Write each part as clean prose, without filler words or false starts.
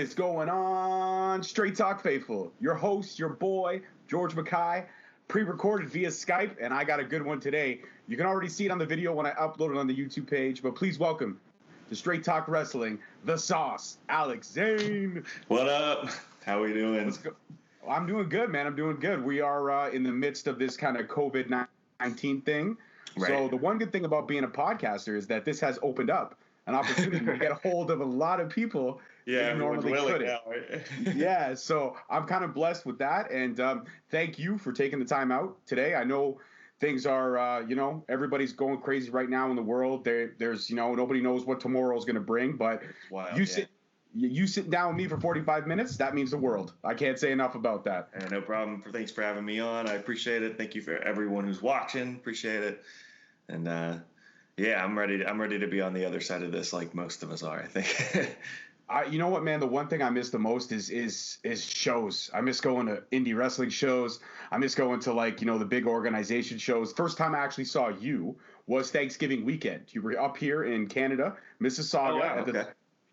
is going on, Straight Talk Faithful? Your host, your boy, George Mackay, pre-recorded via Skype, and I got a good one today. You can already see it on the video when I upload it on the YouTube page, but please welcome to Straight Talk Wrestling, the Sauce, Alex Zayne. What up? How we doing? I'm doing good, man. I'm doing good. We are in the midst of this kind of COVID-19 thing. Right. So the one good thing about being a podcaster is that this has opened up an opportunity to get a hold of a lot of people. Yeah, normally couldn't. Now, right? Yeah, so I'm kind of blessed with that, and thank you for taking the time out today. I know things are, everybody's going crazy right now in the world. There's, nobody knows what tomorrow's going to bring, but wild, you sit down with me for 45 minutes, that means the world. I can't say enough about that. No problem. Thanks for having me on. I appreciate it. Thank you for everyone who's watching. Appreciate it. And I'm ready to be on the other side of this, like most of us are, I think. You know what, man? The one thing I miss the most is shows. I miss going to indie wrestling shows. I miss going to the big organization shows. First time I actually saw you was Thanksgiving weekend. You were up here in Canada, Mississauga,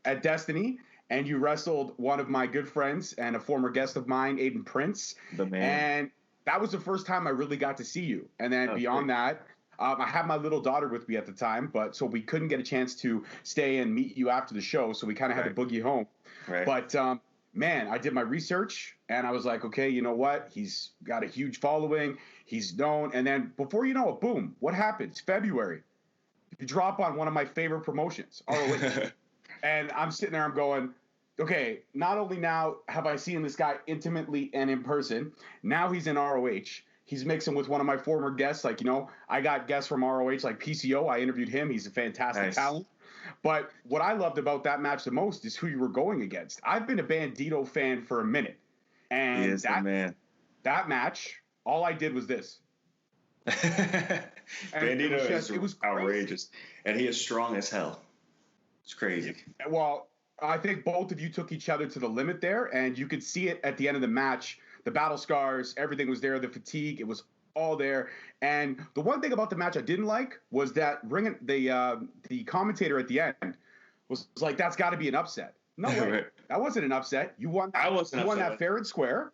at Destiny, and you wrestled one of my good friends and a former guest of mine, Aiden Prince. The man. And that was the first time I really got to see you. And then beyond that, I had my little daughter with me at the time, so we couldn't get a chance to stay and meet you after the show, so we kind of had to boogie home. Right. But, man, I did my research, and I was like, okay, you know what? He's got a huge following. He's known. And then before you know it, boom, what happens? February. You drop on one of my favorite promotions, ROH. And I'm sitting there, I'm going, okay, not only now have I seen this guy intimately and in person, now he's in ROH. He's mixing with one of my former guests. I got guests from ROH like PCO. I interviewed him. He's a fantastic talent. But what I loved about that match the most is who you were going against. I've been a Bandito fan for a minute. And he is the man. That match, all I did was this. Bandito it was outrageous. And he is strong as hell. It's crazy. Well, I think both of you took each other to the limit there, and you could see it at the end of the match. The battle scars, everything was there. The fatigue, it was all there. And the one thing about the match I didn't like was that the commentator at the end was like, "That's got to be an upset." No way, right. That wasn't an upset. You won. I wasn't. You won that fair and square.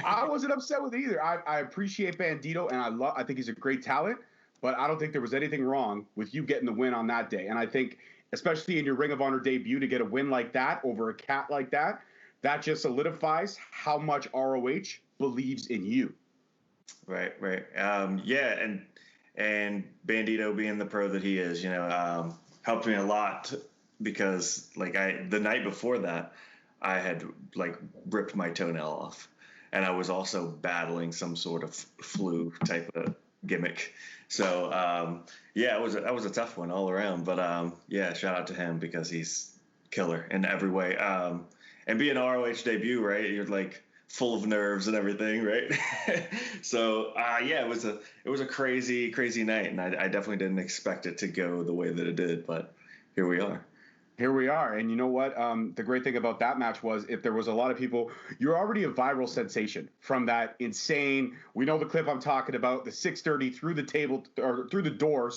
I wasn't upset with it either. I appreciate Bandito, and I think he's a great talent. But I don't think there was anything wrong with you getting the win on that day. And I think, especially in your Ring of Honor debut, to get a win like that over a cat like that. That just solidifies how much ROH believes in you. Right. And Bandito being the pro that he is, helped me a lot because the night before that, I had ripped my toenail off, and I was also battling some sort of flu type of gimmick. So that was a tough one all around. But shout out to him because he's killer in every way. And being an ROH debut, right? You're full of nerves and everything, right? So it was a crazy, crazy night, and I definitely didn't expect it to go the way that it did, but here we are. Here we are, and you know what? The great thing about that match was, if there was a lot of people, you're already a viral sensation from that insane. We know the clip I'm talking about, the 630 through the door,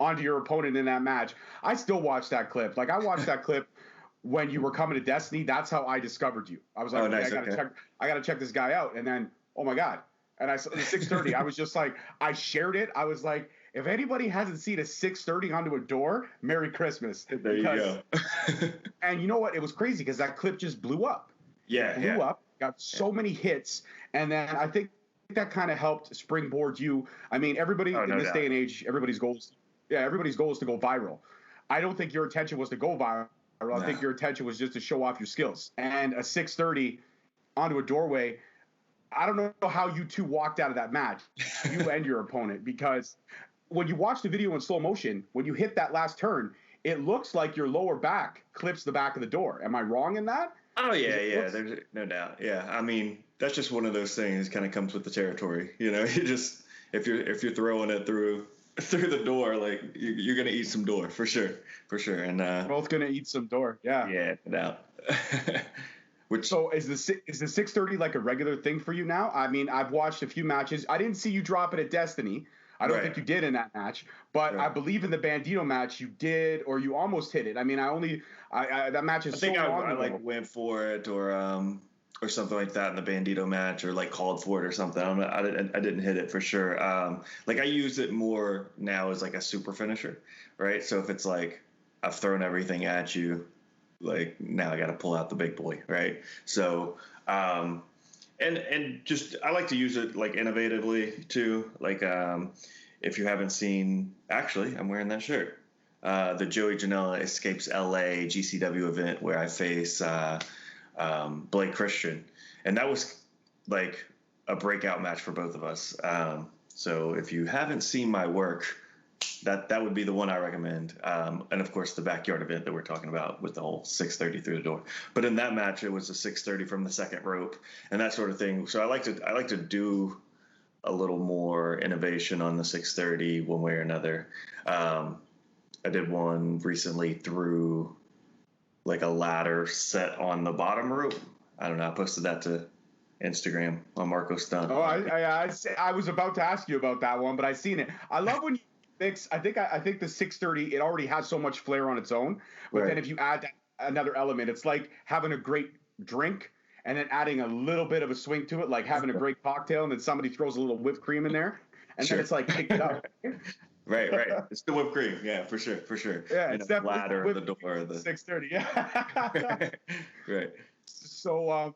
onto your opponent in that match. I still watch that clip. I watched that clip. When you were coming to Destiny, that's how I discovered you. I was like, nice, I gotta check this guy out. And then, oh my God. And I saw the 630. I was just I shared it. I was like, if anybody hasn't seen a 630 onto a door, Merry Christmas. There you go. And you know what? It was crazy because that clip just blew up. Yeah. Blew up, got so many hits. And then I think that kind of helped springboard you. I mean, everybody in this day and age, everybody's goal is to go viral. I don't think your intention was to go viral. I think your intention was just to show off your skills. And a 630 onto a doorway, I don't know how you two walked out of that match, you and your opponent, because when you watch the video in slow motion, when you hit that last turn, it looks like your lower back clips the back of the door. Am I wrong in that? Oh, yeah. There's no doubt. Yeah, I mean, that's just one of those things kind of comes with the territory. You just if you're throwing it through the door, you're gonna eat some door for sure. And we're both gonna eat some door. Yeah, no doubt. So is the 630 a regular thing for you now? I mean, I've watched a few matches. I didn't see you drop it at Destiny. I don't think you did in that match, but I believe in the Bandito match you did, or you almost hit it. I mean, that match is so long ago. I like went for it or something like that in the Bandito match, or like called for it or something. I didn't hit it for sure. Like I use it more now as like a super finisher, right? So if it's like I've thrown everything at you, like now I got to pull out the big boy, right? So and just I like to use it like innovatively too. Like if you haven't seen, actually, I'm wearing that shirt. The Joey Janela Escapes LA GCW event where I face Blake Christian, and that was like a breakout match for both of us. So if you haven't seen my work, that would be the one I recommend. And of course the backyard event that we're talking about with the whole 630 through the door. But in that match, it was a 630 from the second rope and that sort of thing. So I like to do a little more innovation on the 630 one way or another. I did one recently through like a ladder set on the bottom rope. I don't know. I posted that to Instagram on Marco Stunt. Oh, I was about to ask you about that one, but I seen it. I love when you mix. I think the 630, it already has so much flair on its own, but then if you add another element, it's like having a great drink and then adding a little bit of a swing to it, like having a great cocktail, and then somebody throws a little whipped cream in there, and then it's like pick it up. Right. It's the whipped cream. Yeah, for sure. Yeah, it's definitely ladder, the door, the 630. Yeah. Right. So,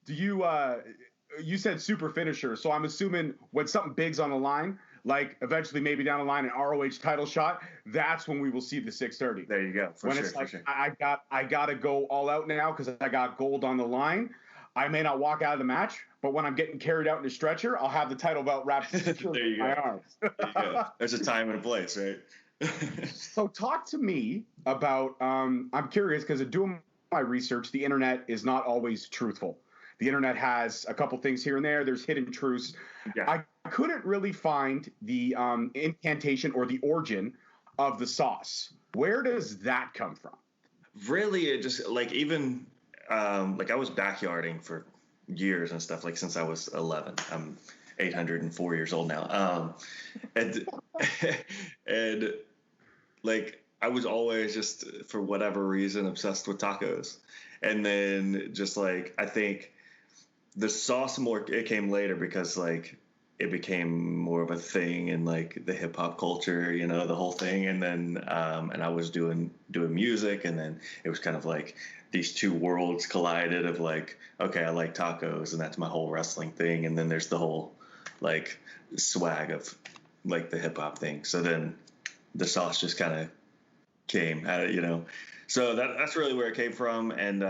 do you said super finisher? So I'm assuming when something big's on the line, like eventually maybe down the line an ROH title shot, that's when we will see the 630. There you go. When it's like I got to go all out now because I got gold on the line. I may not walk out of the match, but when I'm getting carried out in a stretcher, I'll have the title belt wrapped in my arms. There you go. There's a time and a place, right? So talk to me about, I'm curious because doing my research, the internet is not always truthful. The internet has a couple things here and there. There's hidden truths. Yeah. I couldn't really find the incantation or the origin of the sauce. Where does that come from? Really, it just like even like I was backyarding for years and stuff, like since I was 11. I'm 804 years old now. And like I was always just for whatever reason obsessed with tacos. And then just like I think the sauce it came later because like it became more of a thing in like the hip hop culture, you know, the whole thing. And then and I was doing music, and then it was kind of like these two worlds collided of like, okay, I like tacos and that's my whole wrestling thing. And then there's the whole like swag of like the hip hop thing. So then the sauce just kind of came out of, you know, so that's really where it came from. And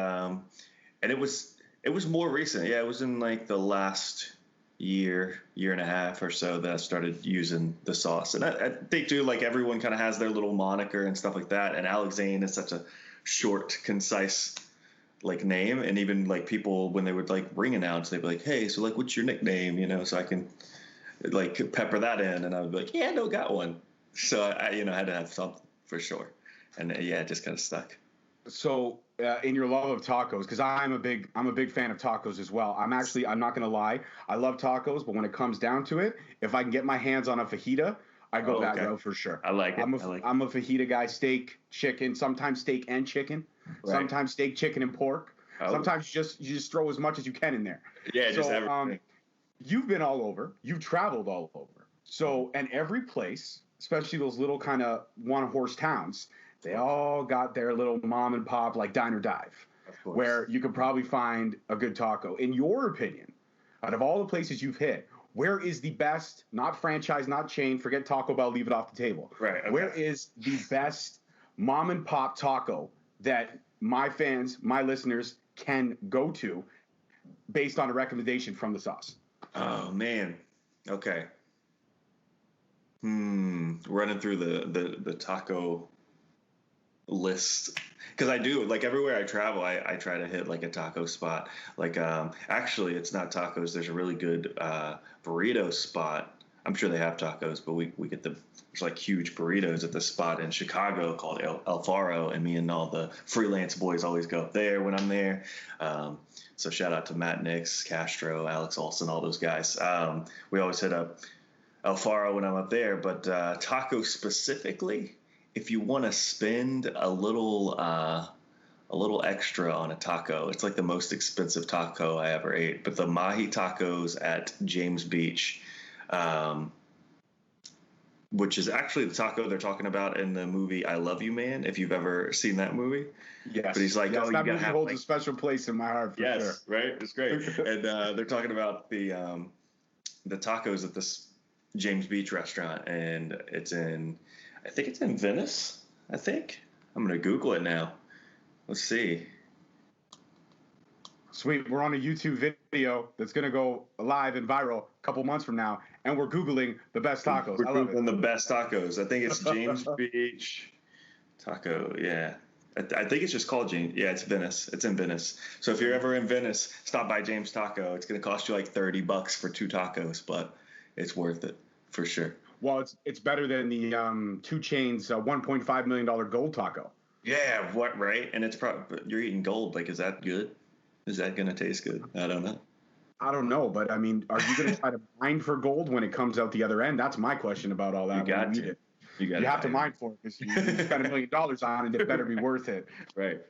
it was more recent. Yeah. It was in like the last year and a half or so that I started using the sauce. And I think too, like everyone kind of has their little moniker and stuff like that. And Alex Zayne is such a short, concise like name. And even like people, when they would like ring announce, they'd be like, hey, so like, what's your nickname? You know, so I can like pepper that in. And I would be like, yeah, no, got one. So I you know, had to have something for sure. And yeah, it just kind of stuck. So in your love of tacos, because I'm a big fan of tacos as well. I'm not going to lie. I love tacos, but when it comes down to it, if I can get my hands on a fajita, I go that route for sure. I like it. I'm a fajita guy. Steak, chicken, sometimes steak and chicken, sometimes steak, chicken, and pork. Sometimes you just throw as much as you can in there. Yeah, just everything. You've been all over. You've traveled all over. So, and every place, especially those little kind of one-horse towns, they all got their little mom and pop like dine or dive, where you could probably find a good taco. In your opinion, out of all the places you've hit, where is the best, not franchise, not chain, forget Taco Bell, leave it off the table. Right. Okay. Where is the best mom and pop taco that my fans, my listeners can go to based on a recommendation from the sauce? Oh, man. Okay. Running through the taco list, because I do, like everywhere I travel, I try to hit like a taco spot. Like actually it's not tacos, there's a really good burrito spot. I'm sure they have tacos, but we get there's like huge burritos at the spot in Chicago called El Faro, and me and all the freelance boys always go up there when I'm there. So shout out to Matt Nix, Castro, Alex Olson, all those guys. We always hit up Alfaro when I'm up there. But tacos specifically, if you want to spend a little extra on a taco, it's like the most expensive taco I ever ate. But the mahi tacos at James Beach, which is actually the taco they're talking about in the movie I Love You, Man, if you've ever seen that movie. Yes. But he's like, yes, oh, you that gotta movie have holds a special place in my heart for sure. Right? It's great. And they're talking about the tacos at this James Beach restaurant, and I think it's in Venice, I think. I'm going to Google it now. Let's see. Sweet. We're on a YouTube video that's going to go live and viral a couple months from now, and we're Googling the best tacos. We're I love Googling it. the best tacos. I think it's James Beach taco. Yeah. I think it's just called James. Yeah, it's Venice. It's in Venice. So if you're ever in Venice, stop by James Taco. It's going to cost you like $30 for 2 tacos, but it's worth it for sure. Well, it's better than the 2 Chainz $1.5 million gold taco. Yeah, what, right? And it's probably, you're eating gold. Like, is that good? Is that going to taste good? I don't know. I don't know, but I mean, are you going to try to mine for gold when it comes out the other end? That's my question about all that. You got to. You have to mine for it because you spend $1 million on it. It better be worth it. Right.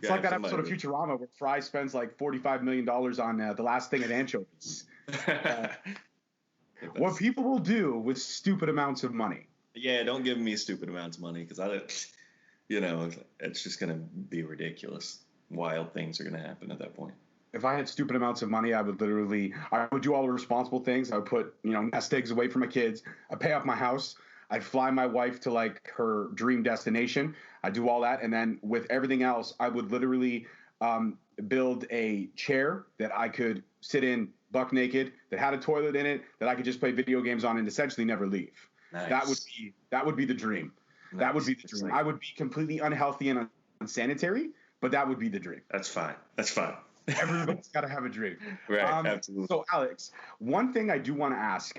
It's like that episode of Futurama where Fry spends like $45 million on the last thing at anchovies. What people will do with stupid amounts of money. Yeah, don't give me stupid amounts of money because it's just going to be ridiculous. Wild things are going to happen at that point. If I had stupid amounts of money, I would do all the responsible things. I would put, nest eggs away from my kids. I'd pay off my house. I'd fly my wife to like her dream destination. I'd do all that. And then with everything else, I would literally build a chair that I could sit in buck naked, that had a toilet in it, that I could just play video games on and essentially never leave. Nice. That would be the dream. Nice. That would be the dream. I would be completely unhealthy and unsanitary, but that would be the dream. That's fine. Everybody's got to have a dream. Right, absolutely. So, Alex, one thing I do want to ask,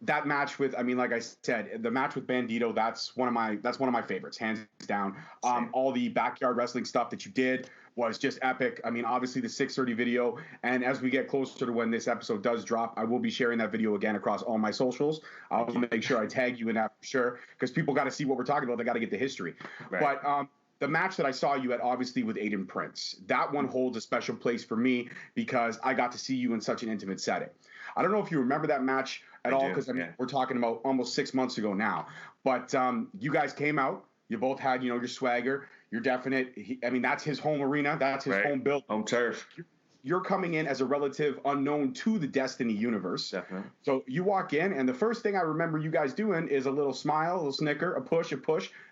that match with, like I said, the match with Bandito, that's one of my favorites, hands down. All the backyard wrestling stuff that you did was just epic. Obviously the 6:30 video, and as we get closer to when this episode does drop, I will be sharing that video again across all my socials. I'll make sure I tag you in that for sure, because people got to see what we're talking about. They got to get the history. Right. But the match that I saw you at, obviously with Aiden Prince, that one holds a special place for me because I got to see you in such an intimate setting. I don't know if you remember that match at all, because we're talking about almost 6 months ago now. But you guys came out. You both had, your swagger. You're definite. That's his home arena. That's his home build. Home turf. You're coming in as a relative unknown to the Destiny universe. Definitely. So you walk in, and the first thing I remember you guys doing is a little smile, a little snicker, a push,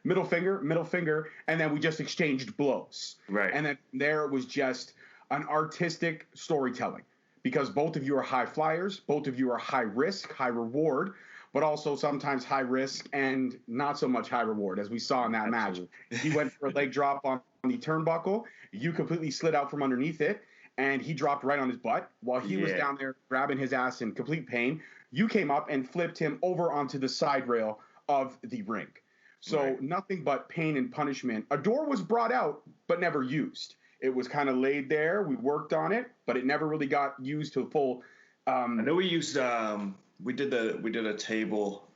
middle finger, and then we just exchanged blows. Right. And then there was just an artistic storytelling, because both of you are high flyers, both of you are high risk, high reward, but also sometimes high risk and not so much high reward, as we saw in that match. He went for a leg drop on the turnbuckle. You completely slid out from underneath it, and he dropped right on his butt while he was down there grabbing his ass in complete pain. You came up and flipped him over onto the side rail of the ring. So nothing but pain and punishment. A door was brought out, but never used. It was kind of laid there. We worked on it, but it never really got used to full. I know we used we did a table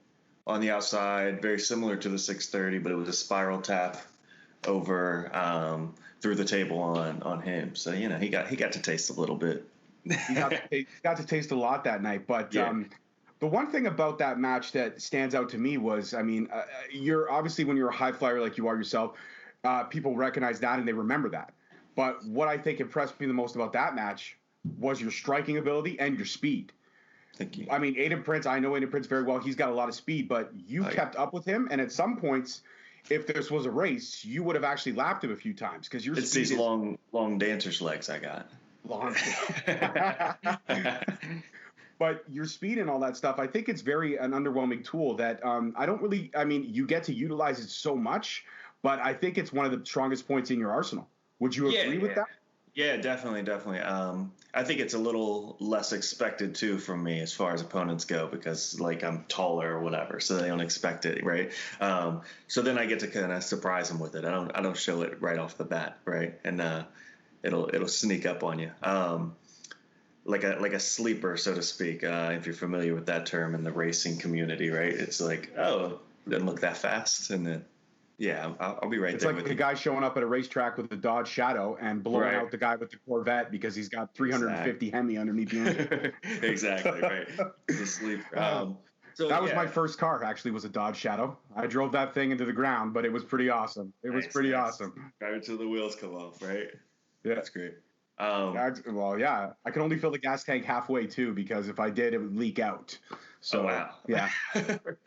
on the outside, very similar to the 630, but it was a spiral tap over through the table on him. So he got to taste a little bit. He got to taste a lot that night. But the one thing about that match that stands out to me was, you're obviously, when you're a high flyer like you are yourself, people recognize that and they remember that. But what I think impressed me the most about that match was your striking ability and your speed. Thank you. Aiden Prince, I know Aiden Prince very well. He's got a lot of speed, but you kept up with him. And at some points, if this was a race, you would have actually lapped him a few times, because your speed these long dancer's legs I got. Long. But your speed and all that stuff, I think it's an underwhelming tool that I don't really, you get to utilize it so much, but I think it's one of the strongest points in your arsenal. Would you agree with that? Yeah, definitely. I think it's a little less expected too from me as far as opponents go, because I'm taller or whatever, so they don't expect it, right? So then I get to kind of surprise them with it. I don't show it right off the bat, right? And it'll sneak up on you. like a sleeper, so to speak, if you're familiar with that term in the racing community, right? It's like, oh, it doesn't look that fast, and then yeah, I'll be right It's there like with a you. guy showing up at a racetrack with a Dodge Shadow and blowing Right. out the guy with the Corvette because he's got 350 Hemi underneath the engine. Exactly, right. The sleeper. So That was my yeah, first car, actually, was a Dodge Shadow. I drove that thing into the ground, but it was pretty awesome. It was nice, pretty nice. awesome. Right until the wheels come off, right? Yeah. That's great. Um, Well, yeah. I can only fill the gas tank halfway, too, because if I did, it would leak out. So, oh wow. yeah.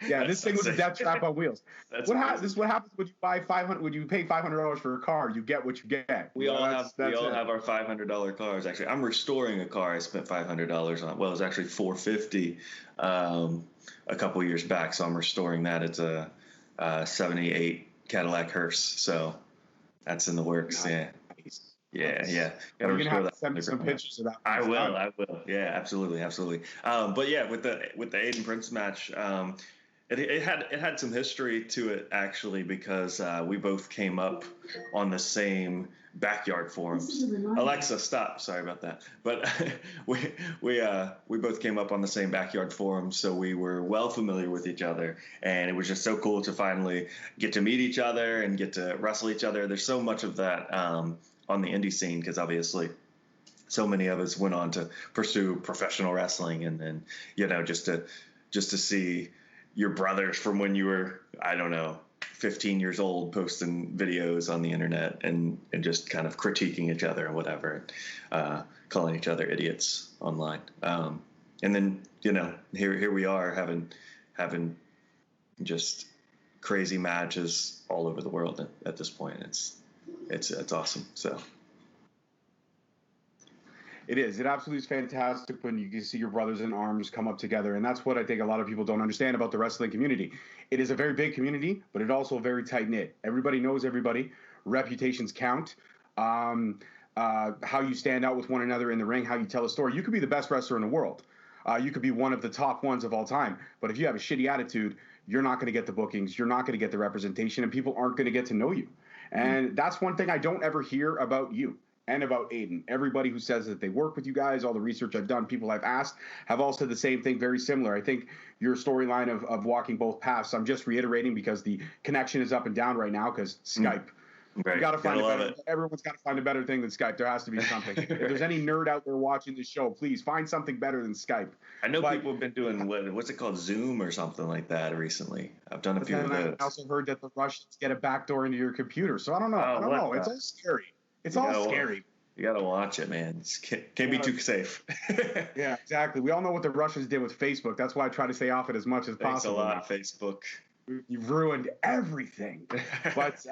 Yeah, this thing was a death trap on wheels. That's This is what happens when you buy 500. When you pay $500 for a car, you get what you get. We all have our $500 cars. Actually, I'm restoring a car I spent $500 on. Well, it was actually $450 a couple years back. So I'm restoring that. It's a '78 Cadillac hearse. So that's in the works. Nice. Yeah. You're gonna have to send me some pictures of that. I will. Yeah, absolutely. But yeah, with the Aiden Prince match, it had some history to it actually, because we both came up on the same backyard forums. Alexa, stop! Sorry about that. But we both came up on the same backyard forums, so we were well familiar with each other, and it was just so cool to finally get to meet each other and get to wrestle each other. There's so much of that on the indie scene, because obviously so many of us went on to pursue professional wrestling, and then just to see your brothers from when you were, I don't know, 15 years old, posting videos on the internet and just kind of critiquing each other and whatever, calling each other idiots online. And then, here we are having just crazy matches all over the world at this point. It's awesome. So. It is. It absolutely is fantastic when you can see your brothers in arms come up together. And that's what I think a lot of people don't understand about the wrestling community. It is a very big community, but it's also very tight-knit. Everybody knows everybody. Reputations count. How you stand out with one another in the ring, how you tell a story. You could be the best wrestler in the world. You could be one of the top ones of all time. But if you have a shitty attitude, you're not going to get the bookings. You're not going to get the representation, and people aren't going to get to know you. And that's one thing I don't ever hear about you and about Aiden. Everybody who says that they work with you guys, all the research I've done, people I've asked, have all said the same thing, very similar. I think your storyline of walking both paths, I'm just reiterating because the connection is up and down right now because Skype. Right. You got to find everyone's got to find a better thing than Skype. There has to be something. If there's any nerd out there watching this show, please find something better than Skype. I know people have been doing what's it called, Zoom or something like that recently. I've done a few of those. I also heard that the Russians get a backdoor into your computer. So I don't know. It's all scary. It's all scary. You got to watch it, man. Can't be too safe. Yeah, exactly. We all know what the Russians did with Facebook. That's why I try to stay off it as much as possible. Thanks a lot, Facebook. You've ruined everything. But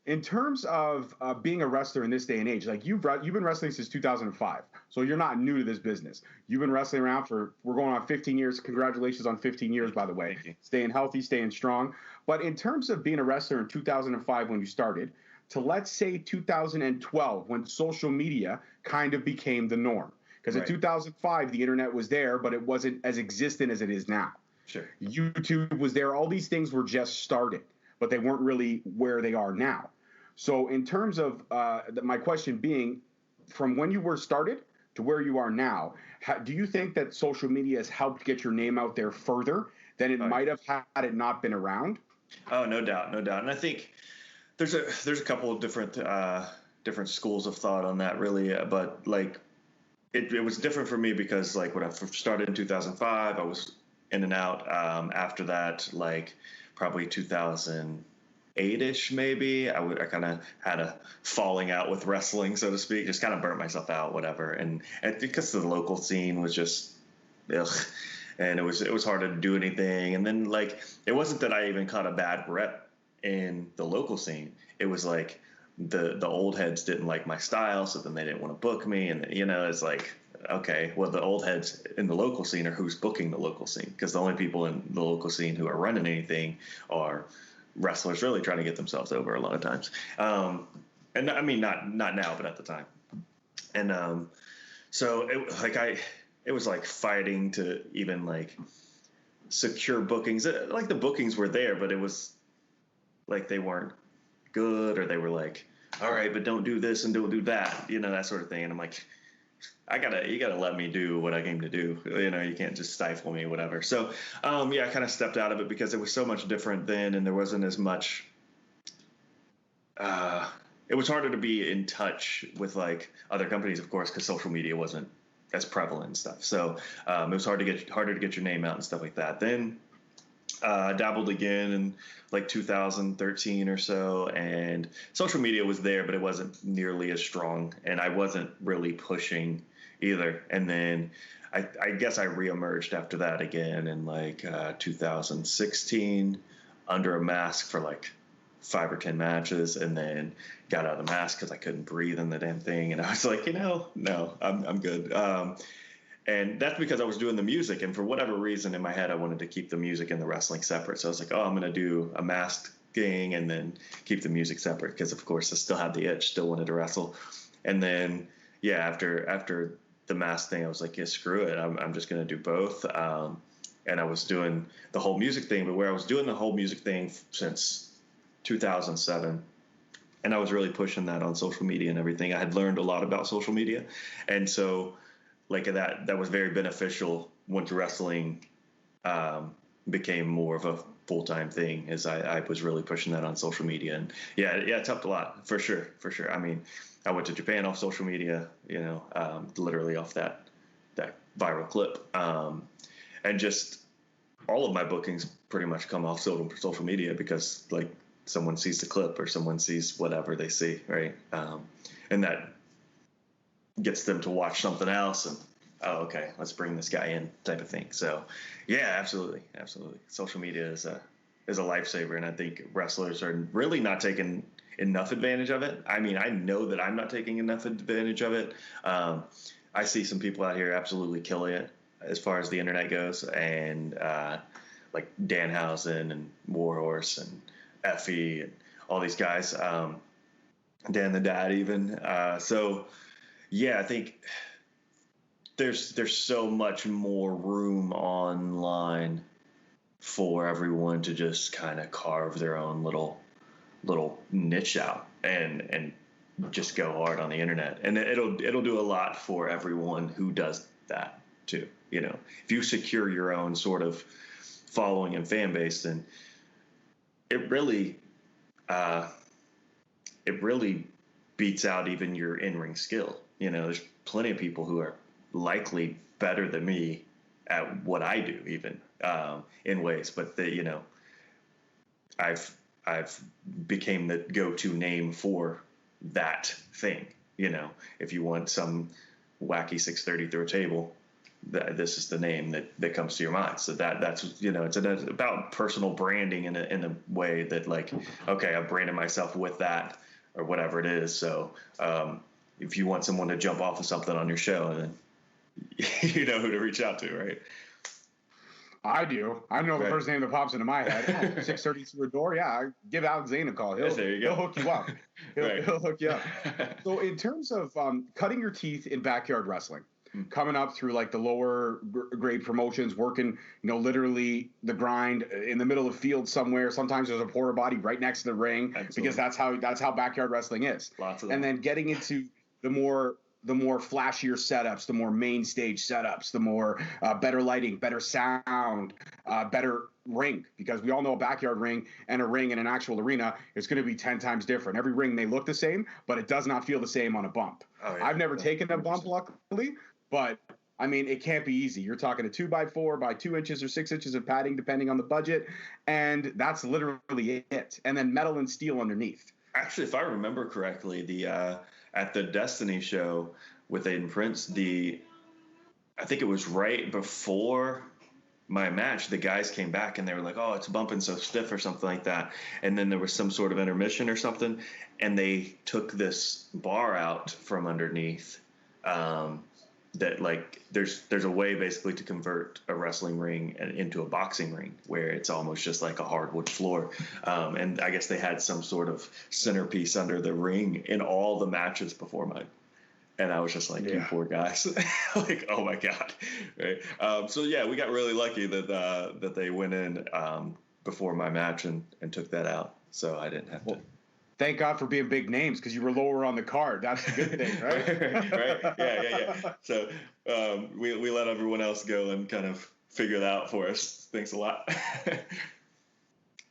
in terms of being a wrestler in this day and age, like you've been wrestling since 2005, so you're not new to this business. You've been wrestling around we're going on 15 years. Congratulations on 15 years, by the way. Staying healthy, staying strong. But in terms of being a wrestler in 2005 when you started, to let's say 2012 when social media kind of became the norm. Because in 2005, the internet was there, but it wasn't as existent as it is now. Sure. YouTube was there. All these things were just started, but they weren't really where they are now. So in terms of my question being, from when you were started to where you are now, do you think that social media has helped get your name out there further than it might have had it not been around? Oh, no doubt. And I think there's a couple of different schools of thought on that, really. But like, it was different for me because like when I first started in 2005, I was in and out. After that, like probably 2008-ish, maybe I kind of had a falling out with wrestling, so to speak. Just kind of burnt myself out, whatever. And because the local scene was just, ugh. And it was hard to do anything. And then like, it wasn't that I even caught a bad rep in the local scene. It was like the old heads didn't like my style, so then they didn't want to book me. And it's like, okay, well, the old heads in the local scene are who's booking the local scene, because the only people in the local scene who are running anything are wrestlers really trying to get themselves over a lot of times. And I mean, not now, but at the time. And so it was like fighting to even like secure bookings. Like the bookings were there, but it was like they weren't good, or they were like, all right, but don't do this and don't do that, that sort of thing. And I'm like, you gotta let me do what I came to do. You know, you can't just stifle me, whatever. So, yeah, I kind of stepped out of it because it was so much different then, and there wasn't as much. It was harder to be in touch with like other companies, of course, because social media wasn't as prevalent and stuff. So it was harder to get your name out and stuff like that. Then I dabbled again in like 2013 or so, and social media was there, but it wasn't nearly as strong, and I wasn't really pushing either. And then I guess I reemerged after that again in like 2016 under a mask for like 5 or 10 matches, and then got out of the mask because I couldn't breathe in the damn thing, and I was like, no, I'm good. And that's because I was doing the music, and for whatever reason in my head, I wanted to keep the music and the wrestling separate. So I was like, I'm going to do a masked thing and then keep the music separate because, of course, I still had the itch, still wanted to wrestle. And then, yeah, after the mask thing, I was like, yeah, screw it. I'm just going to do both. And I was doing the whole music thing, but where I was doing the whole music thing since 2007, and I was really pushing that on social media and everything. I had learned a lot about social media, and so like that was very beneficial once wrestling became more of a full-time thing, as I was really pushing that on social media. And yeah, it's helped a lot, for sure. I mean, I went to Japan off social media, literally off that viral clip, and just all of my bookings pretty much come off social media because like someone sees the clip or someone sees whatever they see, right? And that gets them to watch something else, and okay, let's bring this guy in, type of thing. So yeah, absolutely. Social media is a lifesaver, and I think wrestlers are really not taking enough advantage of it. I mean, I know that I'm not taking enough advantage of it. I see some people out here absolutely killing it as far as the internet goes, and like Danhausen and Warhorse and Effie and all these guys, Dan the Dad even. So yeah, I think there's so much more room online for everyone to just kind of carve their own little niche out and just go hard on the internet, and it'll do a lot for everyone who does that too. If you secure your own sort of following and fan base, then it really beats out even your in-ring skill. There's plenty of people who are likely better than me at what I do, even in ways, but I've became the go-to name for that thing. If you want some wacky 630 through a table, this is the name that comes to your mind. So that's it's about personal branding in a way that, like, okay, I've branded myself with that or whatever it is. So if you want someone to jump off of something on your show, then you know who to reach out to, right? I do. I know the first name that pops into my head. 630 through a door. Yeah, I give out Zayne a call. There you go. He'll hook you up. He'll hook you up. So in terms of cutting your teeth in backyard wrestling, coming up through like the lower grade promotions, working, literally the grind in the middle of field somewhere. Sometimes there's a porta potty right next to the ring. Absolutely. Because that's how backyard wrestling is. Lots of them. And then getting into the more flashier setups, the more main stage setups, the more better lighting, better sound, better ring, because we all know a backyard ring and a ring in an actual arena is going to be 10 times different. Every ring may look the same, but it does not feel the same on a bump. Oh, yeah. I've never taken a bump, luckily, but I mean, it can't be easy. You're talking a 2x4 by 2 inches or 6 inches of padding, depending on the budget, and that's literally it. And then metal and steel underneath. Actually, if I remember correctly, at the Destiny show with Aiden Prince, I think it was right before my match, the guys came back and they were like, oh, it's bumping so stiff or something like that. And then there was some sort of intermission or something, and they took this bar out from underneath, that like there's a way basically to convert a wrestling ring into a boxing ring where it's almost just like a hardwood floor. And I guess they had some sort of centerpiece under the ring in all the matches before mine. And I was just like, you poor guys. Like, oh my God. Right. So yeah, we got really lucky that they went in before my match and took that out. So I didn't have to Thank God for being big names because you were lower on the card. That's a good thing, right? Right. Yeah. So we let everyone else go and kind of figure that out for us. Thanks a lot.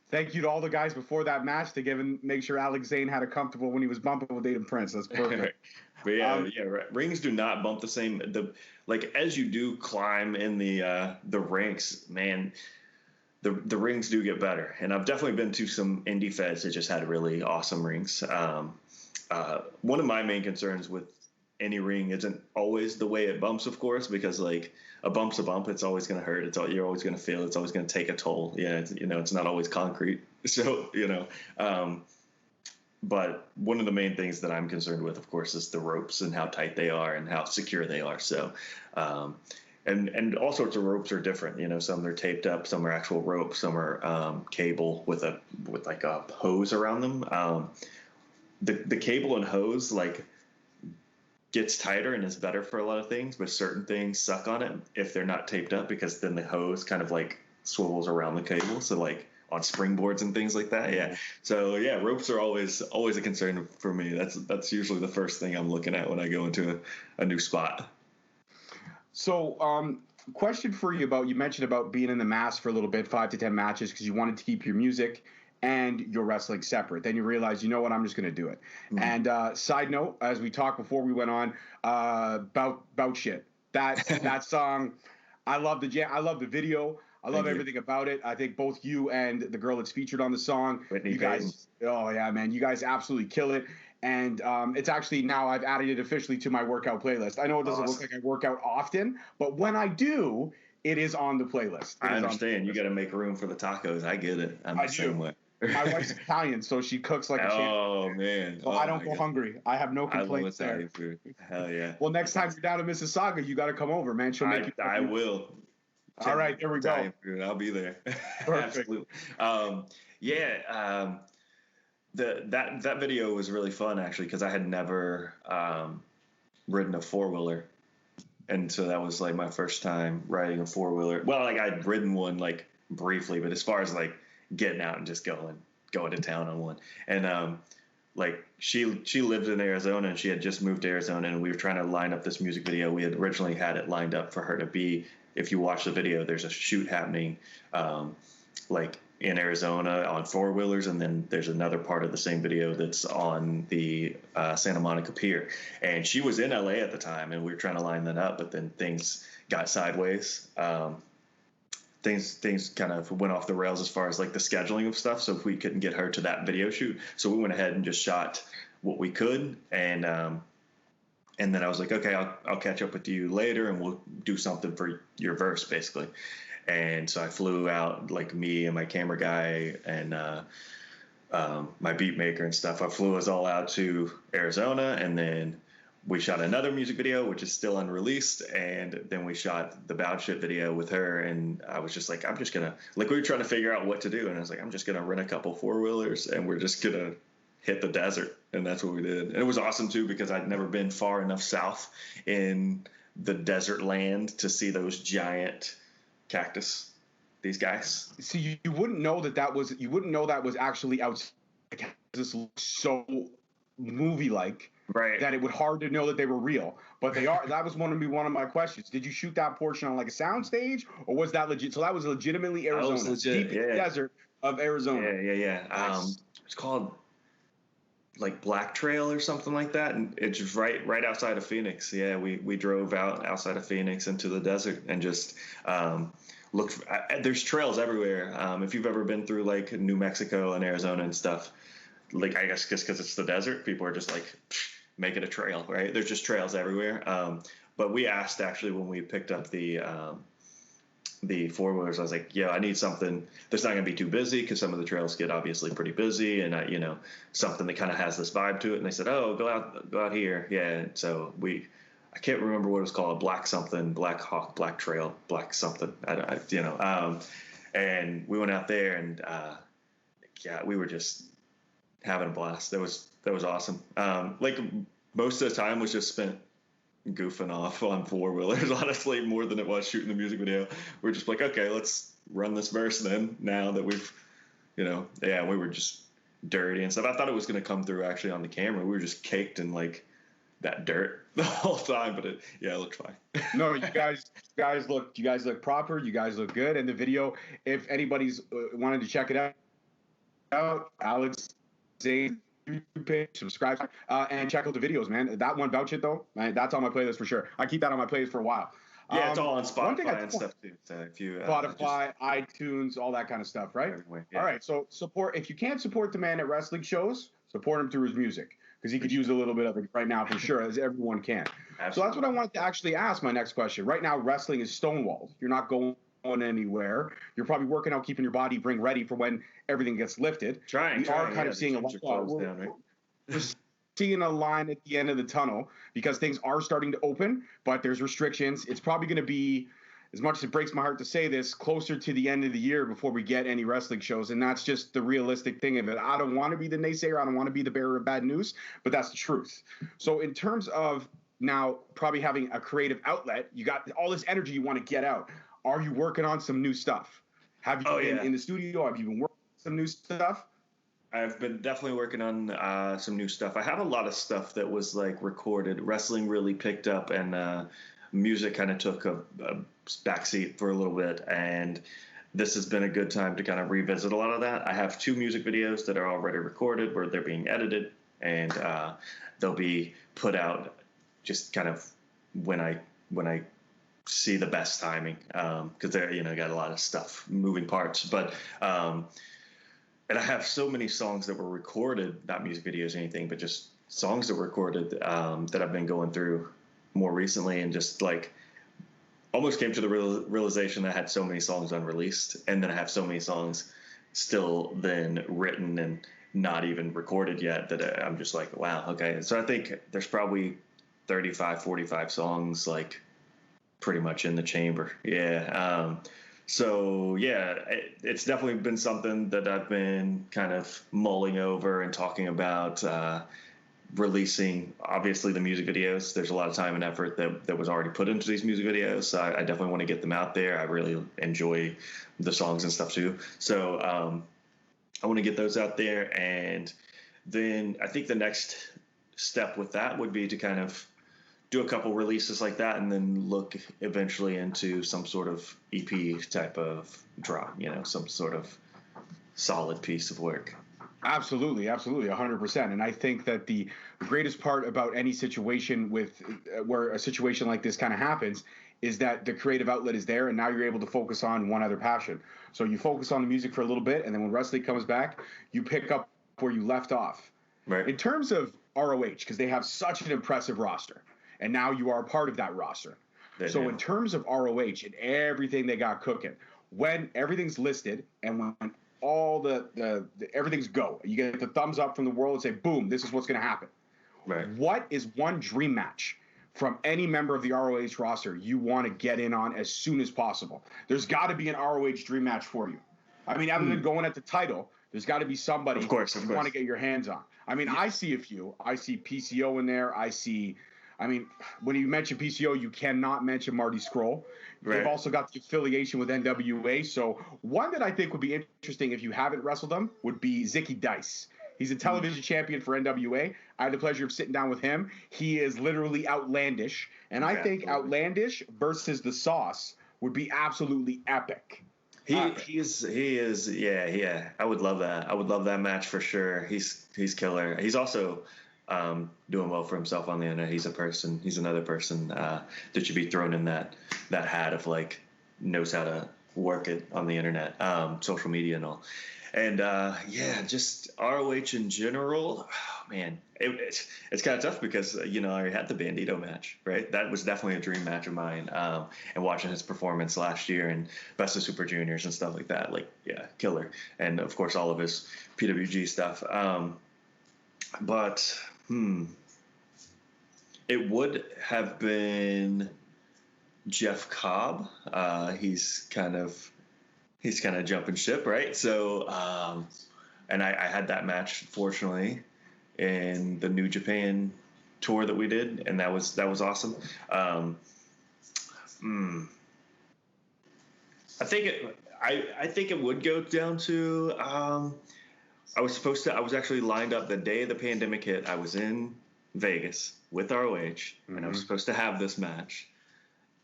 Thank you to all the guys before that match to make sure Alex Zayne had it comfortable when he was bumping with Aiden Prince. That's perfect. But rings do not bump the same. As you do climb in the ranks, man, the rings do get better. And I've definitely been to some indie feds that just had really awesome rings. One of my main concerns with any ring isn't always the way it bumps, of course, because like a bump's a bump. It's always going to hurt. You're always going to feel. It's always going to take a toll. Yeah, it's not always concrete. So but one of the main things that I'm concerned with, of course, is the ropes and how tight they are and how secure they are. So, and all sorts of ropes are different. Some are taped up, some are actual ropes, some are cable with like a hose around them. The cable and hose gets tighter and is better for a lot of things, but certain things suck on it if they're not taped up, because then the hose kind of swivels around the cable. So on springboards and things like that. Yeah. So ropes are always a concern for me. That's usually the first thing I'm looking at when I go into a new spot. So, question for you you mentioned about being in the mass for a little bit, 5 to 10 matches, because you wanted to keep your music and your wrestling separate. Then you realize, you know what, I'm just going to do it. Mm-hmm. And side note, as we talked before we went on, about shit. That song, I love the jam. I love the video. I love everything about it. I think both you and the girl that's featured on the song, you guys, oh yeah, man, you guys absolutely kill it. And it's actually now I've added it officially to my workout playlist. I know it doesn't look like I work out often, but when I do, it is on the playlist. I understand. You got to make room for the tacos. I get it. I'm the same way. My wife's Italian, so she cooks like a champ. Oh, man. So I don't go hungry. I have no complaints there. Italian food. Hell yeah. Well, next time you're down in Mississauga, you got to come over, man. She'll make you. I will. All right, there we Italian food. I'll be there. Absolutely. That video was really fun, actually, because I had never ridden a four-wheeler. And so that was my first time riding a four-wheeler. Well, I'd ridden one briefly, but as far as getting out and just going to town on one. And she lived in Arizona, and she had just moved to Arizona, and we were trying to line up this music video. We had originally had it lined up for her to be, if you watch the video, there's a shoot happening in Arizona on four-wheelers, and then there's another part of the same video that's on the Santa Monica Pier. And she was in LA at the time, and we were trying to line that up, but then things got sideways. Things kind of went off the rails as far as the scheduling of stuff. So if we couldn't get her to that video shoot, so we went ahead and just shot what we could. And then I was like, okay, I'll catch up with you later and we'll do something for your verse, basically. And so I flew out, me and my camera guy and my beat maker and stuff. I flew us all out to Arizona, and then we shot another music video, which is still unreleased, and then we shot the Bout Shit video with her, and I was just I'm just going to, we were trying to figure out what to do, and I was I'm just going to rent a couple four-wheelers, and we're just going to hit the desert, and that's what we did. And it was awesome, too, because I'd never been far enough south in the desert land to see those giant cactus, these guys. See, you wouldn't know that was actually outside. This looks so movie-like. Right. That it would hard to know that they were real, but they are. That was one of my questions. Did you shoot that portion on a sound stage, or was that legit? So that was legitimately Arizona, was legit, deep in the desert of Arizona. Yeah. Nice. It's called Black Trail or something like that, and it's just right outside of Phoenix. Yeah, we drove outside of Phoenix into the desert and just looked. There's trails everywhere. If you've ever been through New Mexico and Arizona and stuff, I guess just because it's the desert, people are just make it a trail, right? There's just trails everywhere. But we asked, actually, when we picked up the four-wheelers, I was I need something that's not going to be too busy, because some of the trails get obviously pretty busy, and something that kind of has this vibe to it. And they said, oh, go out here. Yeah. And so I can't remember what it was called, Black something, Black Hawk, Black Trail, Black something. And we went out there, and we were just having a blast. That was awesome. Most of the time was just spent goofing off on four-wheelers, honestly, more than it was shooting the music video. We're just okay, let's run this verse then, now that we've, we were just dirty and stuff. I thought it was going to come through actually on the camera. We were just caked in like that dirt the whole time, but it looked fine. No, you guys look proper. You guys look good. And the video, if anybody's wanted to check it out, Alex Zayne YouTube page, subscribe, and check out the videos, man. That one, Vouch It though, man, that's on my playlist for sure. I keep that on my playlist for a while. Yeah, it's all on Spotify and stuff too. So if you Spotify, iTunes, all that kind of stuff, right? Yeah. All right, so support. If you can't support the man at wrestling shows, support him through his music because he could use a little bit of it right now for sure, as everyone can. Absolutely. So that's what I wanted to actually ask. My next question. Right now, wrestling is stonewalled. You're not going anywhere. You're probably working out, keeping your body bring ready for when everything gets lifted. We are kind of seeing a lot. We're seeing a line at the end of the tunnel because things are starting to open, but there's restrictions. It's probably going to be, as much as it breaks my heart to say this, closer to the end of the year before we get any wrestling shows, and that's just the realistic thing of it. I don't want to be the naysayer. I don't want to be the bearer of bad news, but that's the truth. So in terms of now probably having a creative outlet, you got all this energy you want to get out. Are you working on some new stuff? Have you been in the studio? Have you been working on some new stuff? I've been definitely working on some new stuff. I have a lot of stuff that was like recorded. Wrestling really picked up, and music kind of took a backseat for a little bit. And this has been a good time to kind of revisit a lot of that. I have 2 music videos that are already recorded where they're being edited, and they'll be put out just kind of when I see the best timing, because they're got a lot of stuff, moving parts, but. And I have so many songs that were recorded, not music videos or anything, but just songs that were recorded that I've been going through more recently, and just like almost came to the realization that I had so many songs unreleased, and then I have so many songs still then written and not even recorded yet that I'm just like, wow, okay. So I think there's probably 35, 45 songs like pretty much in the chamber. Yeah. So yeah, it's definitely been something that I've been kind of mulling over and talking about, releasing obviously the music videos. There's a lot of time and effort that was already put into these music videos. So I definitely want to get them out there. I really enjoy the songs and stuff too. So I want to get those out there. And then I think the next step with that would be to kind of do a couple releases like that, and then look eventually into some sort of EP type of drop, some sort of solid piece of work. Absolutely, 100%. And I think that the greatest part about any situation where a situation like this kind of happens is that the creative outlet is there, and now you're able to focus on one other passion. So you focus on the music for a little bit, and then when wrestling comes back, you pick up where you left off. Right. In terms of ROH, because they have such an impressive roster, and now you are a part of that roster. In terms of ROH and everything they got cooking, when everything's listed and when all the everything's go, you get the thumbs up from the world and say, boom, this is what's going to happen. Right. What is one dream match from any member of the ROH roster you want to get in on as soon as possible? There's got to be an ROH dream match for you. I mean, other than going at the title, there's got to be somebody of course. you want to get your hands on. I mean, I see a few. I see PCO in there. I mean, when you mention PCO, you cannot mention Marty Scurll. Right. They've also got the affiliation with NWA. So one that I think would be interesting if you haven't wrestled them would be Zicky Dice. He's a television champion for NWA. I had the pleasure of sitting down with him. He is literally outlandish. And I think outlandish versus the Sauce would be absolutely epic. He is. Yeah. I would love that. I would love that match for sure. He's killer. He's also doing well for himself on the internet. He's another person that should be thrown in that hat of like knows how to work it on the internet, social media and all. And just ROH in general. Oh, man, it's kind of tough because I had the Bandito match, right? That was definitely a dream match of mine. And watching his performance last year and Best of Super Juniors and stuff like that, killer. And of course all of his PWG stuff. But it would have been Jeff Cobb. He's kind of jumping ship, right? So, and I had that match, fortunately, in the New Japan tour that we did, and that was awesome. I think it would go down to I was actually lined up the day the pandemic hit. I was in Vegas with ROH, and I was supposed to have this match,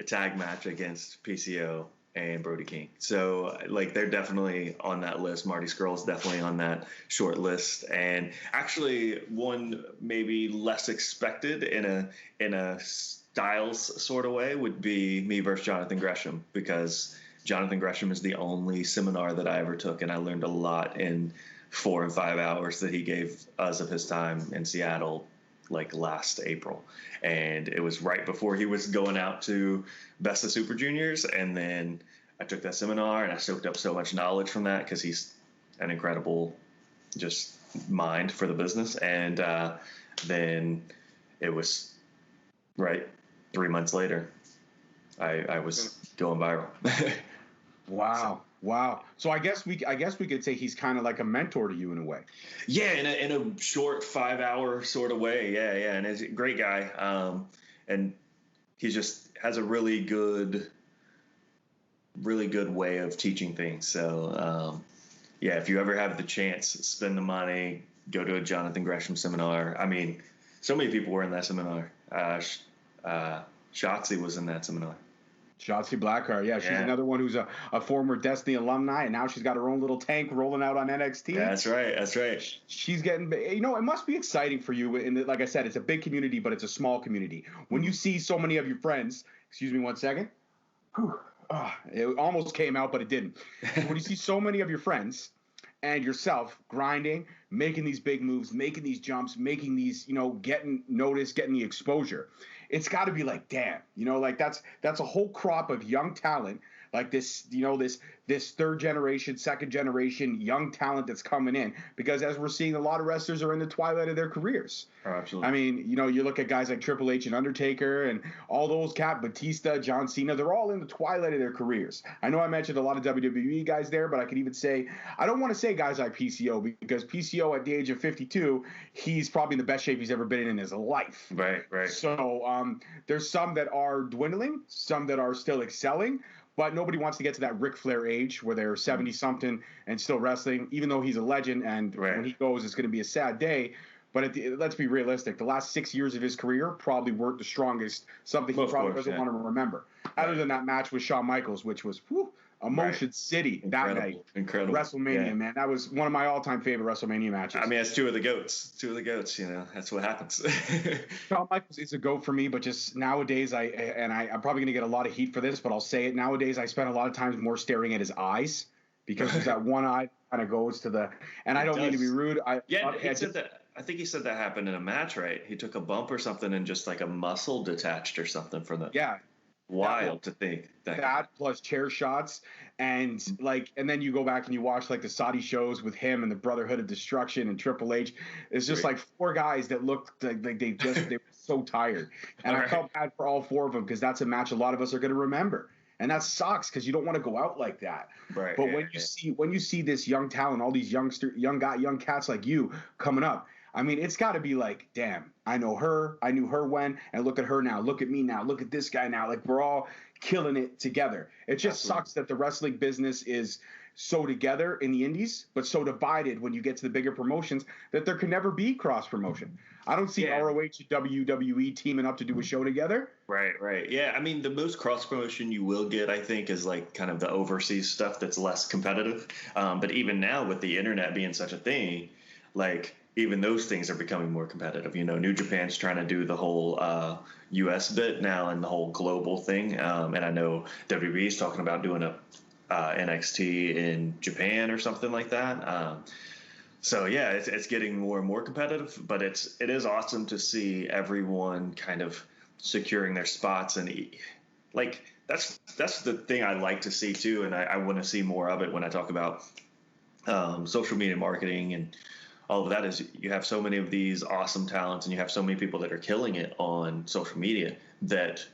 a tag match against PCO and Brody King. So, like, they're definitely on that list. Marty Scurll's definitely on that short list. And actually, one maybe less expected in a Styles sort of way would be me versus Jonathan Gresham, because Jonathan Gresham is the only seminar that I ever took, and I learned a lot in 4 and 5 hours that he gave us of his time in Seattle, like last April. And it was right before he was going out to Best of Super Juniors. And then I took that seminar and I soaked up so much knowledge from that, because he's an incredible just mind for the business. And then it was right 3 months later, I was going viral. Wow. So I guess we could say he's kind of like a mentor to you in a way. Yeah, in a short 5 hour sort of way. Yeah. And he's a great guy. And he just has a really good way of teaching things. So, yeah, if you ever have the chance, spend the money, go to a Jonathan Gresham seminar. I mean, so many people were in that seminar. Shotzi was in that seminar. Shotzi Blackheart, yeah, she's another one who's a former Destiny alumni, and now she's got her own little tank rolling out on NXT. That's right. She's getting, it must be exciting for you. And like I said, it's a big community, but it's a small community. When you see so many of your friends, excuse me 1 second. It almost came out, but it didn't. When you see so many of your friends and yourself grinding, making these big moves, making these jumps, making these, getting noticed, getting the exposure, it's got to be like, damn, like that's a whole crop of young talent, like this, this third generation, second generation young talent that's coming in, because as we're seeing, a lot of wrestlers are in the twilight of their careers. Oh, absolutely. I mean, you look at guys like Triple H and Undertaker and all those Batista, John Cena, they're all in the twilight of their careers. I know I mentioned a lot of WWE guys there, but I could even say, I don't want to say guys like PCO, because PCO at the age of 52, he's probably in the best shape he's ever been in his life. Right. So there's some that are dwindling, some that are still excelling, but nobody wants to get to that Ric Flair age where they're 70-something and still wrestling, even though he's a legend, and when he goes, it's going to be a sad day. But let's be realistic. The last 6 years of his career probably weren't the strongest, something he probably doesn't want to remember. Other than that match with Shawn Michaels, which was Emotion City that night. Incredible. WrestleMania, man. That was one of my all-time favorite WrestleMania matches. I mean, it's two of the goats. That's what happens. Shawn Michaels is a goat for me, but just nowadays, I'm probably going to get a lot of heat for this, but I'll say it. Nowadays, I spend a lot of times more staring at his eyes, because there's that one eye kind of goes to the, and I don't mean to be rude. He said that. I think he said that happened in a match, right? He took a bump or something and just like a muscle detached or something from the. Yeah. Wild to think that plus chair shots, and then you go back and you watch like the Saudi shows with him and the Brotherhood of Destruction and Triple H. It's just like 4 guys that looked like they were so tired, and I felt bad for all 4 of them, because that's a match a lot of us are going to remember, and that sucks because you don't want to go out like that. Right. But when you see this young talent, all these young cats like you coming up, I mean, it's got to be like, damn, I know her. I knew her when, and look at her now. Look at me now. Look at this guy now. Like, we're all killing it together. It just sucks that the wrestling business is so together in the indies, but so divided when you get to the bigger promotions that there can never be cross promotion. I don't see ROH and WWE teaming up to do a show together. Right. Yeah, I mean, the most cross promotion you will get, I think, is like kind of the overseas stuff that's less competitive. But even now, with the internet being such a thing, like, even those things are becoming more competitive. New Japan's trying to do the whole U.S. bit now and the whole global thing. And I know WWE is talking about doing a NXT in Japan or something like that. So yeah, it's getting more and more competitive. But it is awesome to see everyone kind of securing their spots, and like that's the thing I like to see too. And I want to see more of it when I talk about social media marketing and all of that. Is you have so many of these awesome talents, and you have so many people that are killing it on social media that,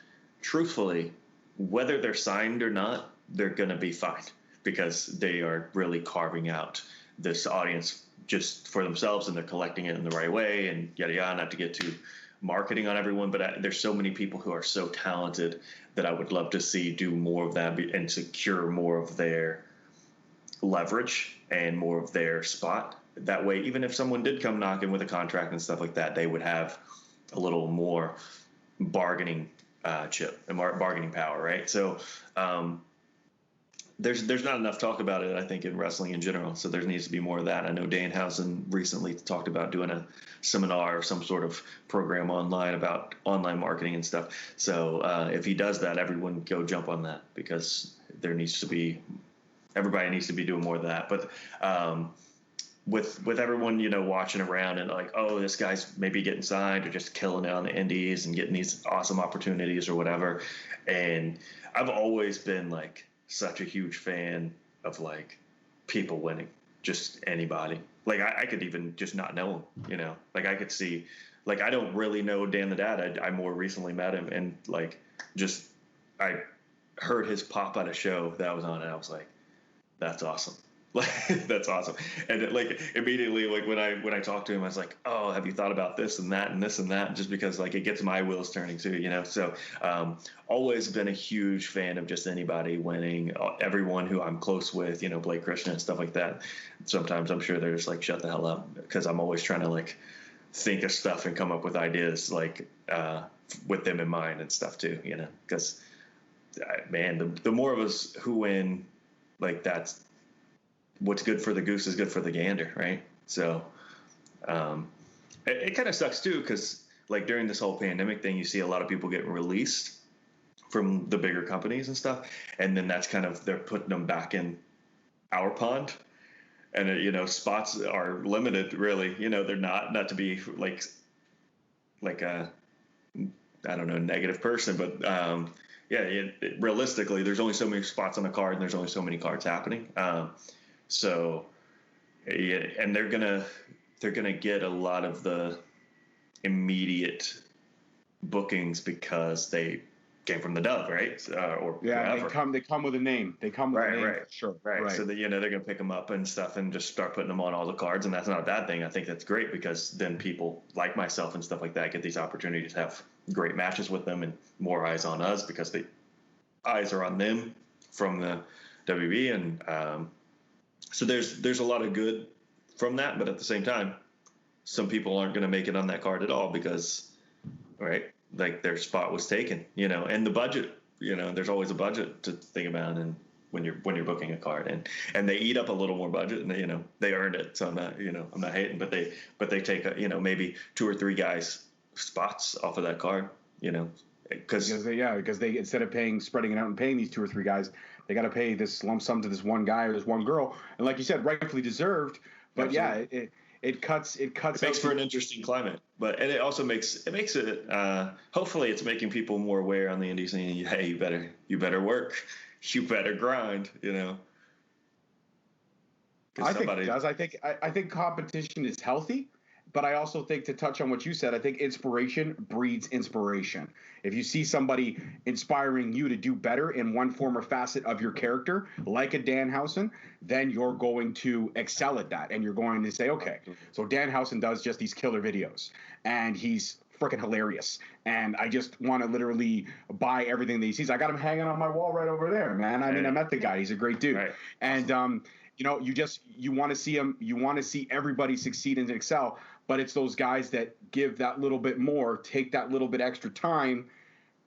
truthfully, whether they're signed or not, they're going to be fine, because they are really carving out this audience just for themselves, and they're collecting it in the right way, and yada yada. Not to get too marketing on everyone, but there's so many people who are so talented that I would love to see do more of that and secure more of their leverage and more of their spot. that way, even if someone did come knocking with a contract and stuff like that, they would have a little more bargaining chip and bargaining power, right? So there's not enough talk about it, I think, in wrestling in general. So there needs to be more of that. I know Danhausen recently talked about doing a seminar or some sort of program online about online marketing and stuff. So if he does that, everyone go jump on that, because everybody needs to be doing more of that. But with everyone, watching around and like, oh, this guy's maybe getting signed or just killing it on the indies and getting these awesome opportunities or whatever. And I've always been like such a huge fan of like people winning, just anybody. Like I could even just not know him, like I could see, like, I don't really know Dan the Dad. I more recently met him, and like, just, I heard his pop at a show that I was on, and I was like, that's awesome. Like, that's awesome. And like immediately, like when I talked to him, I was like, oh, have you thought about this and that and this and that? Just because like it gets my wheels turning too, So always been a huge fan of just anybody winning. Everyone who I'm close with, Blake Christian and stuff like that. Sometimes I'm sure they're just like, shut the hell up, because I'm always trying to like think of stuff and come up with ideas like with them in mind and stuff too, because man, the more of us who win, like, that's what's good for the goose is good for the gander, right? So it kind of sucks too, because like during this whole pandemic thing, you see a lot of people getting released from the bigger companies and stuff, and then that's kind of, they're putting them back in our pond, and spots are limited, really. They're not to be like a, I don't know, negative person, but realistically, there's only so many spots on the card, and there's only so many cards happening. So, yeah, and they're gonna get a lot of the immediate bookings because they came from the Dove, right? Or whatever. They come with a name. They come with a name. Right. Sure. Right. So they're gonna pick them up and stuff and just start putting them on all the cards, and that's not a bad thing. I think that's great, because then people like myself and stuff like that get these opportunities to have great matches with them, and more eyes on us because the eyes are on them from the WB, and so there's a lot of good from that, but at the same time, some people aren't going to make it on that card at all because, right, like their spot was taken, and the budget, there's always a budget to think about, and when you're booking a card, and they eat up a little more budget, and they earned it. So I'm not hating, but they take maybe 2 or 3 guys spots off of that card, because they, instead of spreading it out and paying these 2 or 3 guys, they got to pay this lump sum to this one guy or this one girl, and like you said, rightfully deserved. But absolutely. It cuts. It makes for an interesting climate, and it also makes it. Hopefully, it's making people more aware on the indie scene. Hey, you better work, you better grind. I think it does. I think competition is healthy. But I also think, to touch on what you said, I think inspiration breeds inspiration. If you see somebody inspiring you to do better in one form or facet of your character, like a Danhausen, then you're going to excel at that. And you're going to say, okay, so Danhausen does just these killer videos, and he's freaking hilarious. And I just want to literally buy everything that he sees. I got him hanging on my wall right over there, man. I mean, I met the guy. He's a great dude. Right. And, you want to see him. You want to see everybody succeed and excel. But it's those guys that give that little bit more, take that little bit extra time,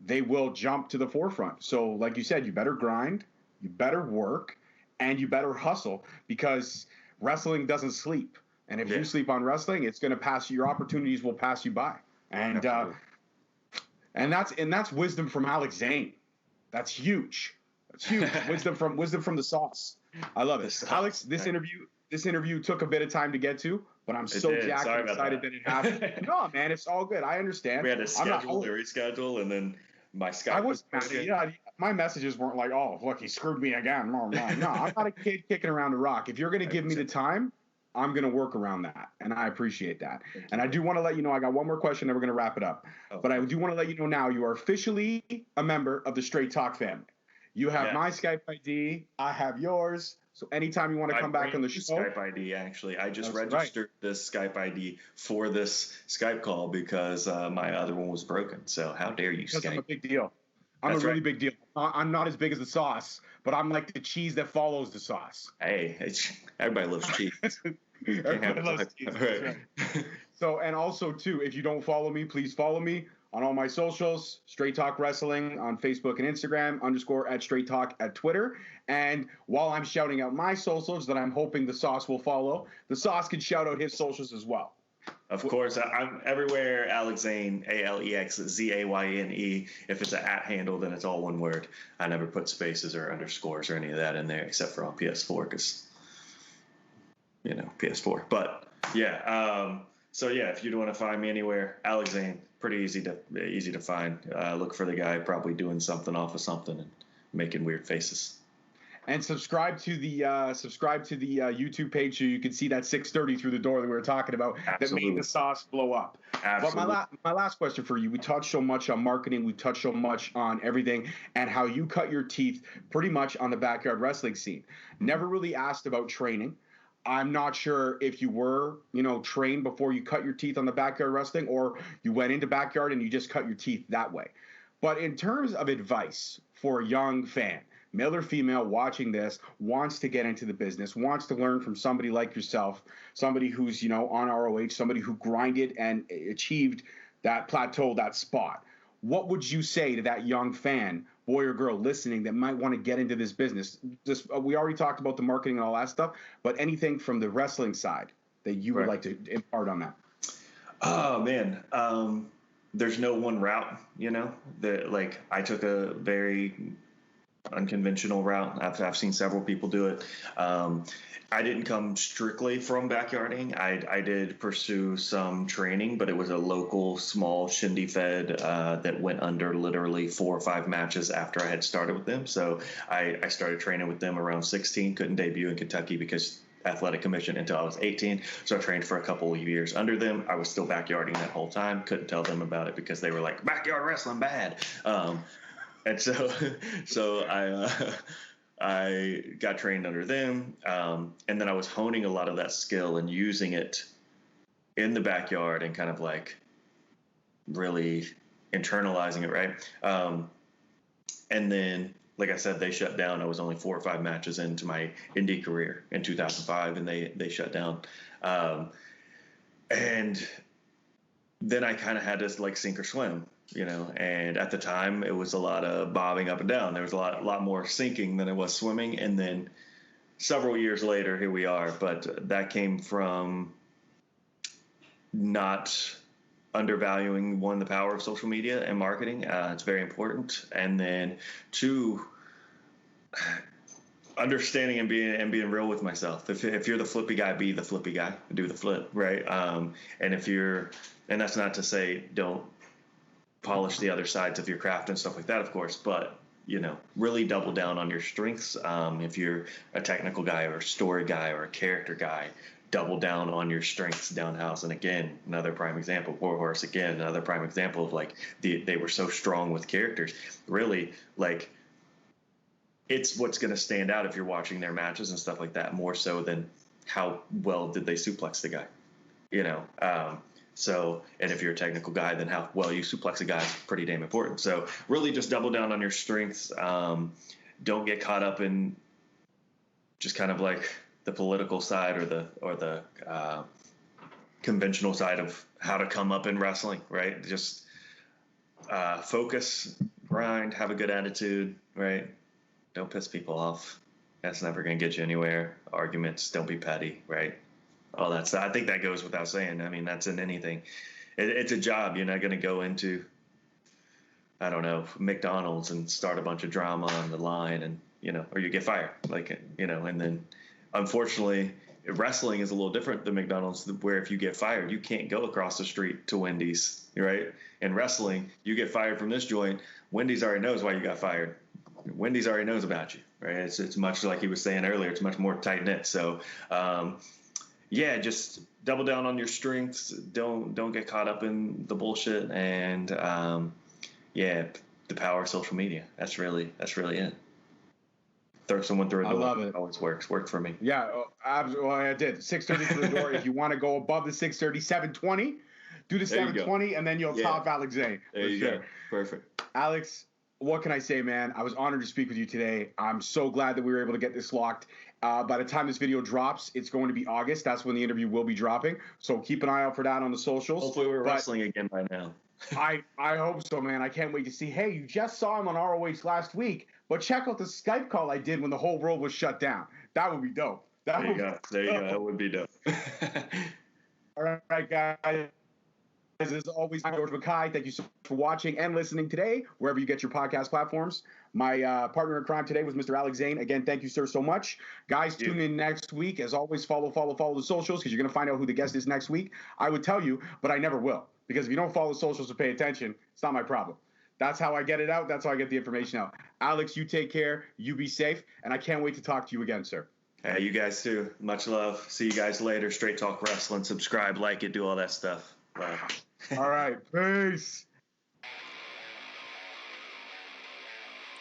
they will jump to the forefront. So like you said, you better grind, you better work, and you better hustle, because wrestling doesn't sleep. And if you sleep on wrestling, it's going to pass you. Your opportunities will pass you by. And that's wisdom from Alex Zayne. That's huge. That's huge. wisdom from the sauce. I love it. Alex, this interview took a bit of time to get to, but I'm so jacked and excited that it happened. No, man, it's all good. I understand. We had to reschedule, and then my Skype. My messages weren't like, "Oh, look, he screwed me again." No, I'm not a kid kicking around a rock. If you're going to give me the time, I'm going to work around that, and I appreciate that. And I do want to let you know, I got one more question, and we're going to wrap it up. But I do want to let you know now, you are officially a member of the Straight Talk family. You have my Skype ID. I have yours. So anytime you want to come back on the show. Skype ID, actually. I just registered this Skype ID for this Skype call because my other one was broken. So how dare you, Skype? I'm a big deal. I'm a really big deal. I'm not as big as the sauce, but I'm like the cheese that follows the sauce. Hey, everybody loves cheese. Everybody loves cheese. That's right. So, and also too, if you don't follow me, please follow me on all my socials. Straight Talk Wrestling on Facebook and Instagram, @ Straight Talk at Twitter. And while I'm shouting out my socials that I'm hoping the sauce will follow, the sauce can shout out his socials as well. Of course, I'm everywhere. Alex Zayne, AlexZayne. If it's an @ handle, then it's all one word. I never put spaces or underscores or any of that in there, except for on PS4, because PS4. But yeah, so yeah, if you want to find me anywhere, Alex Zayne, pretty easy to find. Look for the guy probably doing something off of something and making weird faces. And subscribe to the YouTube page so you can see that 630 through the door that we were talking about. Absolutely. That made the sauce blow up. Absolutely. But my last question for you, we touched so much on marketing, we touched so much on everything, and how you cut your teeth pretty much on the backyard wrestling scene. Never really asked about training. I'm not sure if you were, trained before you cut your teeth on the backyard wrestling, or you went into backyard and you just cut your teeth that way. But in terms of advice for a young fan, male or female watching this, wants to get into the business, wants to learn from somebody like yourself, somebody who's, on ROH, somebody who grinded and achieved that plateau, that spot. What would you say to that young fan, boy or girl listening, that might want to get into this business? We already talked about the marketing and all that stuff, but anything from the wrestling side that you would like to impart on that? Oh, man. There's no one route, I took a very unconventional route. I've seen several people do it. I didn't come strictly from backyarding. I did pursue some training, but it was a local small shindy fed that went under literally 4 or 5 matches after I had started with them. So I started training with them around 16. Couldn't debut in Kentucky because athletic commission until I was 18. So I trained for a couple of years under them. I was still backyarding that whole time. Couldn't tell them about it because they were like, backyard wrestling bad. And so I got trained under them, and then I was honing a lot of that skill and using it in the backyard and kind of like really internalizing it, right? And then, like I said, they shut down. I was only 4 or 5 matches into my Indy career in 2005, and they shut down. And then I kind of had to like sink or swim. And at the time it was a lot of bobbing up and down. There was a lot more sinking than it was swimming. And then several years later, here we are. But that came from not undervaluing, one, the power of social media and marketing. It's very important. And then 2, understanding and being real with myself. If you're the flippy guy, be the flippy guy. Do the flip, right? And that's not to say don't polish the other sides of your craft and stuff like that, of course, but really double down on your strengths. If you're a technical guy or a story guy or a character guy, double down on your strengths downhouse. And again, another prime example, Warhorse, again, another prime example of like they were so strong with characters. Really, like, it's what's going to stand out if you're watching their matches and stuff like that, more so than how well did they suplex the guy, So, and if you're a technical guy, then how well you suplex a guy is pretty damn important. So really just double down on your strengths. Don't get caught up in just kind of like the political side or the conventional side of how to come up in wrestling, right? Just focus, grind, have a good attitude, right? Don't piss people off. That's never going to get you anywhere. Arguments, don't be petty, right? All that stuff. I think that goes without saying. I mean, that's in anything. It's a job. You're not going to go into, I don't know, McDonald's and start a bunch of drama on the line and, or you get fired. And then unfortunately, wrestling is a little different than McDonald's, where if you get fired, you can't go across the street to Wendy's, right? In wrestling, you get fired from this joint, Wendy's already knows why you got fired. Wendy's already knows about you, right? It's much like he was saying earlier. It's much more tight knit. So, yeah, just double down on your strengths. Don't get caught up in the bullshit. And the power of social media. That's really it. Throw someone through a door. I love it. Always works. Worked for me. Yeah, absolutely. Well, I did. 6:30 through the door. If you want to go above the 6:30, 7:20, do the 7:20, and then you'll top Alex Zayne. There you go. Perfect. Alex, what can I say, man? I was honored to speak with you today. I'm so glad that we were able to get this locked. By the time this video drops, it's going to be August. That's when the interview will be dropping. So keep an eye out for that on the socials. Hopefully we're wrestling again by now. I hope so, man. I can't wait to see. Hey, you just saw him on ROH last week, but check out the Skype call I did when the whole world was shut down. That would be dope. There you go. That would be dope. All right, guys. As always, I'm George Mackay. Thank you so much for watching and listening today, wherever you get your podcast platforms. My partner in crime today was Mr. Alex Zayne. Again, thank you, sir, so much. Guys, tune in next week. As always, follow the socials, because you're going to find out who the guest is next week. I would tell you, but I never will, because if you don't follow the socials or pay attention, it's not my problem. That's how I get it out. That's how I get the information out. Alex, you take care. You be safe. And I can't wait to talk to you again, sir. Hey, you guys too. Much love. See you guys later. Straight Talk Wrestling. Subscribe, like it, do all that stuff. Bye. All right. Peace.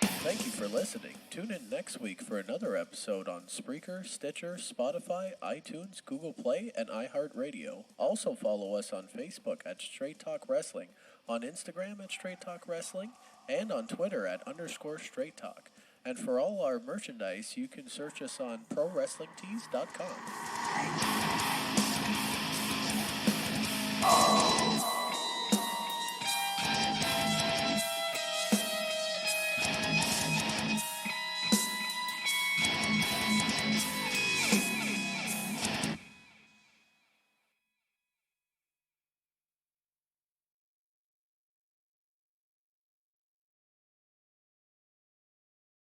Thank you for listening. Tune in next week for another episode on Spreaker, Stitcher, Spotify, iTunes, Google Play, and iHeartRadio. Also follow us on Facebook at Straight Talk Wrestling, on Instagram at Straight Talk Wrestling, and on Twitter at _Straight Talk. And for all our merchandise, you can search us on ProWrestlingTees.com.